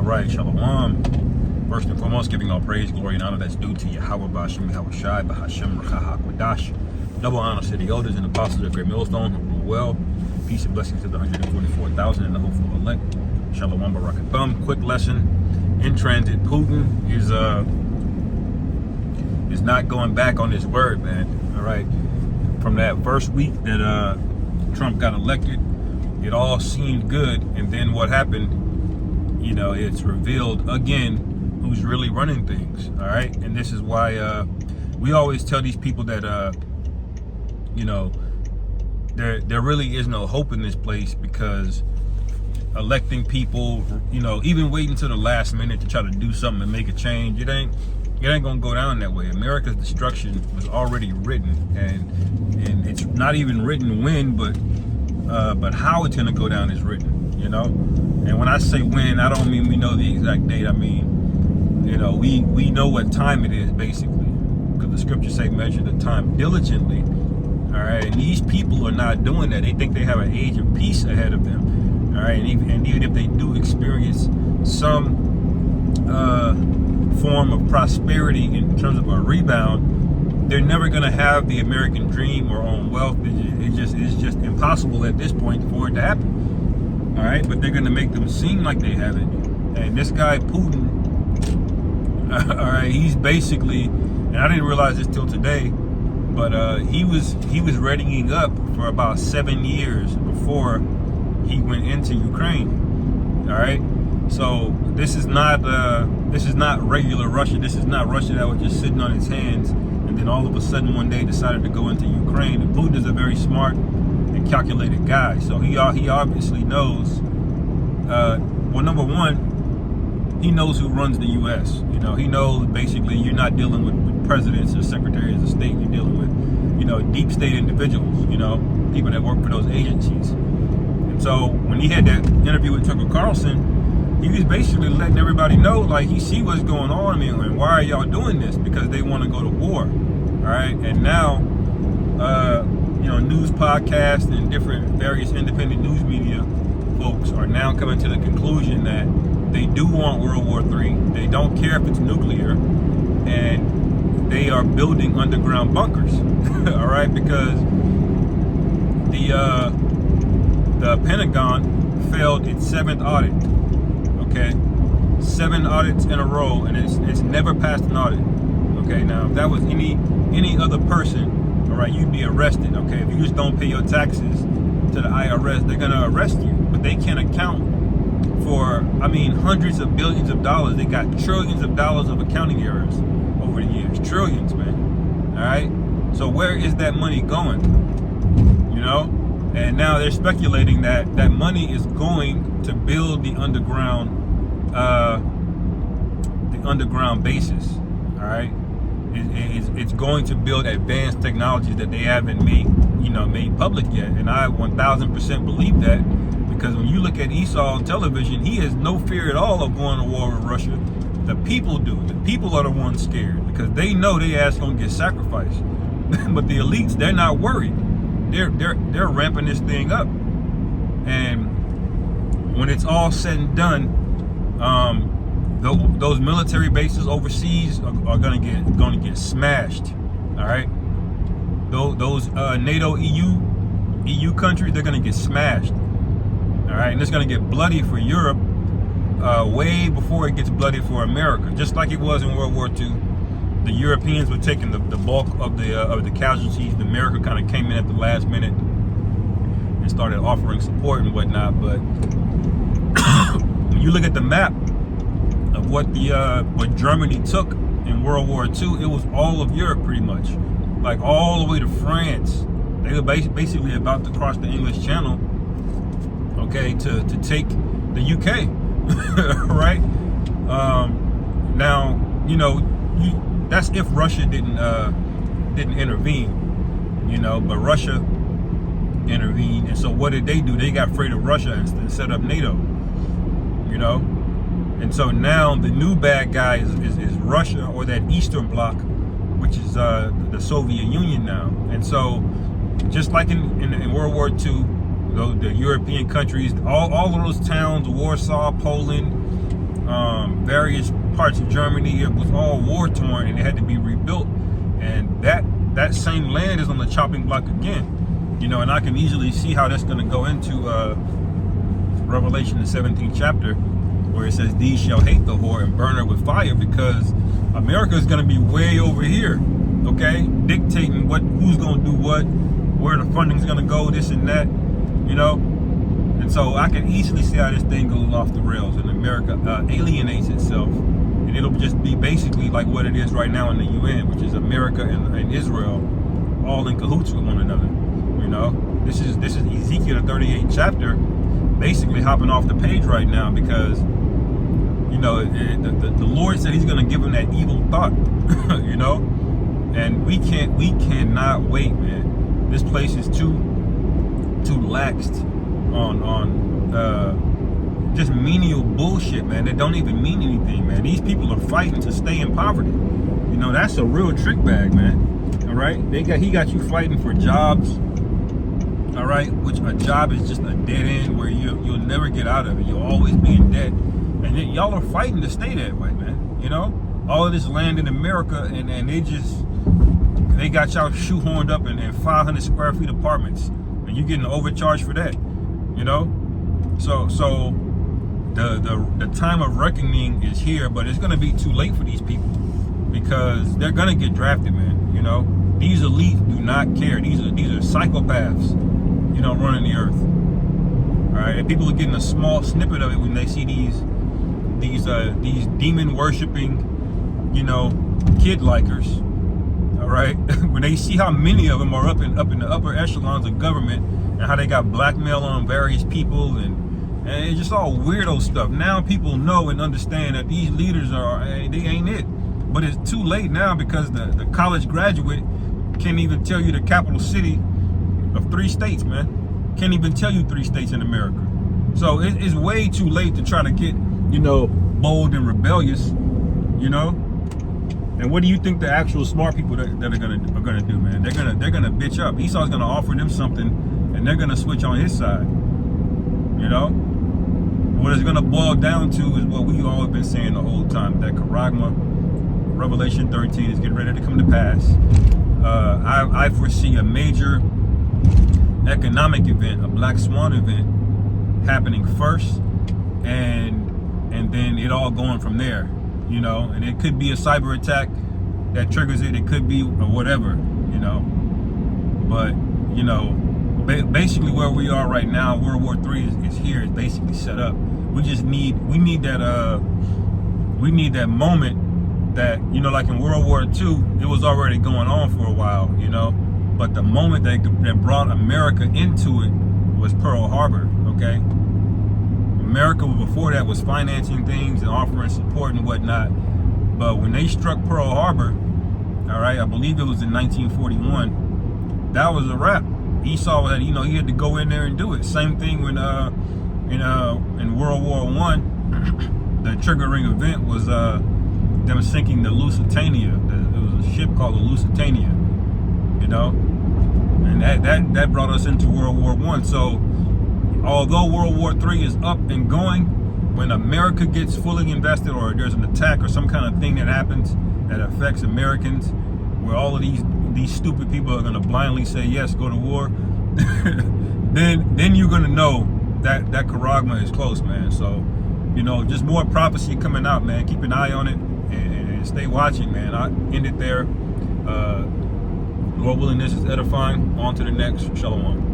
right, Shalom. First and foremost, giving all praise, glory, and honor that's due to Yahweh, Ba'ashem, Yahweh Shai, Ba'ashem, Rachah, HaKodash. Double honor to the elders and apostles of Great Millstone who rule well. Peace and blessings to the 144,000 and the hopeful elect. Shalom, Barakathum. Quick lesson in transit. Putin is not going back on his word, man. All right. From that first week that Trump got elected, it all seemed good, and then what happened? You know, it's revealed again who's really running things. All right, and this is why we always tell these people that you know, there really is no hope in this place, because electing people, you know, even waiting till the last minute to try to do something and make a change, it ain't gonna go down that way. America's destruction was already written, and it's not even written when, but how it's gonna go down is written, you know. And when I say when, I don't mean we know the exact date. I mean, you know, we know what time it is, basically, because the scriptures say measure the time diligently. All right, and these people are not doing that. They think they have an age of peace ahead of them. All right, and even if they do experience some form of prosperity in terms of a rebound, they're never going to have the American dream or own wealth. It's just impossible at this point for it to happen. All right, but they're going to make them seem like they have it. And this guy Putin, all right, he's basically, and I didn't realize this till today, but he was readying up for about 7 years before he went into Ukraine. All right, so this is not regular Russia. This is not Russia that was just sitting on its hands and then all of a sudden one day decided to go into Ukraine. And Putin is a very smart and calculated guy, so he obviously knows. Well, number one, he knows who runs the U.S. You know, he knows basically you're not dealing with presidents or secretaries of state. You're dealing with, you know, deep state individuals. You know, people that work for those agencies. And so when he had that interview with Tucker Carlson, he was basically letting everybody know, like, he see what's going on. I mean, and why are y'all doing this? Because they want to go to war. All right, and now, you know, news podcasts and different various independent news media folks are now coming to the conclusion that they do want World War III. They don't care if it's nuclear, and they are building underground bunkers. All right, because the Pentagon failed its 7th audit. Okay, 7 audits in a row, and it's never passed an audit. Okay, now if that was any other person, all right, you'd be arrested. Okay, if you just don't pay your taxes to the IRS, they're gonna arrest you. But they can't account for, I mean, hundreds of billions of dollars. They got trillions of dollars of accounting errors over the years. Trillions, man. All right, so where is that money going? You know, and now they're speculating that that money is going to build the underground bases. All right, it's going to build advanced technologies that they haven't made public yet. And I 1000% believe that, because when you look at Esau on television, he has no fear at all of going to war with Russia. The people do. The people are the ones scared, because they know their ass gonna get sacrificed. But the elites, they're not worried. They're ramping this thing up. And when it's all said and done, those military bases overseas are gonna get smashed. All right, those NATO EU countries, they're gonna get smashed. All right, and it's gonna get bloody for Europe way before it gets bloody for America. Just like it was in World War II, the Europeans were taking the bulk of the casualties. America kind of came in at the last minute and started offering support and whatnot. But when you look at the map of what Germany took in World War II, it was all of Europe pretty much, like all the way to France. They were basically about to cross the English Channel, okay, to take the UK, right? Now, you know, that's if Russia didn't intervene, you know, but Russia intervened. And so what did they do? They got afraid of Russia and set up NATO, you know. And so now the new bad guy is Russia, or that Eastern Bloc, which is the Soviet Union now. And so just like in World War II, the European countries, all of those towns, Warsaw, Poland, various parts of Germany. It was all war torn, and it had to be rebuilt. And that same land is on the chopping block again. And I can easily see how that's going to go into Revelation, the 17th chapter, where it says, "These shall hate the whore and burn her with fire," because America is going to be way over here, okay, dictating who's going to do what, where the funding's going to go, this and that, And so I can easily see how this thing goes off the rails, and America alienates itself, and it'll just be basically like what it is right now in the UN, which is America and Israel all in cahoots with one another. This is Ezekiel, the 38th chapter, basically hopping off the page right now, because the Lord said He's going to give them that evil thought, and we cannot wait, man. This place is too laxed on just menial bullshit, man, that don't even mean anything, man. These people are fighting to stay in poverty. That's a real trick bag, man. All right, he got you fighting for jobs. All right, which a job is just a dead end where you'll never get out of it. You'll always be in debt, and then y'all are fighting to stay that way, man. All of this land in America, and they got y'all shoehorned up in 500 square feet apartments, and you're getting overcharged for that. So the time of reckoning is here, but it's gonna be too late for these people, because they're gonna get drafted, man. These elites do not care. These are psychopaths, running the earth. All right, and people are getting a small snippet of it when they see these demon worshiping, kid likers. All right, when they see how many of them are up in the upper echelons of government, and how they got blackmail on various people, and it's just all weirdo stuff. Now people know and understand that these leaders they ain't it. But it's too late now, because the college graduate can't even tell you the capital city of 3 states, man. Can't even tell you 3 states in America. So it's way too late to try to get, bold and rebellious, And what do you think the actual smart people that are gonna do, man? They're gonna bitch up. Esau's gonna offer them something, and they're gonna switch on his side. What it's gonna boil down to is what we all have been saying the whole time: that Charagma, Revelation 13, is getting ready to come to pass. I foresee a major economic event, a black swan event, happening first, and then it all going from there. And it could be a cyber attack that triggers it. It could be whatever, But basically where we are right now, World War III is here. It's basically set up. We need that moment that, like in World War II, it was already going on for a while, But the moment that brought America into it was Pearl Harbor, okay? America before that was financing things and offering support and whatnot. But when they struck Pearl Harbor, all right, I believe it was in 1941, that was a wrap. Esau had, he had to go in there and do it. Same thing when in World War I, the triggering event was them sinking the Lusitania. It was a ship called the Lusitania, and that brought us into World War I. So although World War III is up and going, when America gets fully invested, or there's an attack or some kind of thing that happens that affects Americans, where all of these stupid people are going to blindly say yes, go to war, then you're going to know that Charagma is close, man. So, just more prophecy coming out, man. Keep an eye on it and stay watching, man. I end it there. Lord willing, this is edifying. On to the next. Shalom.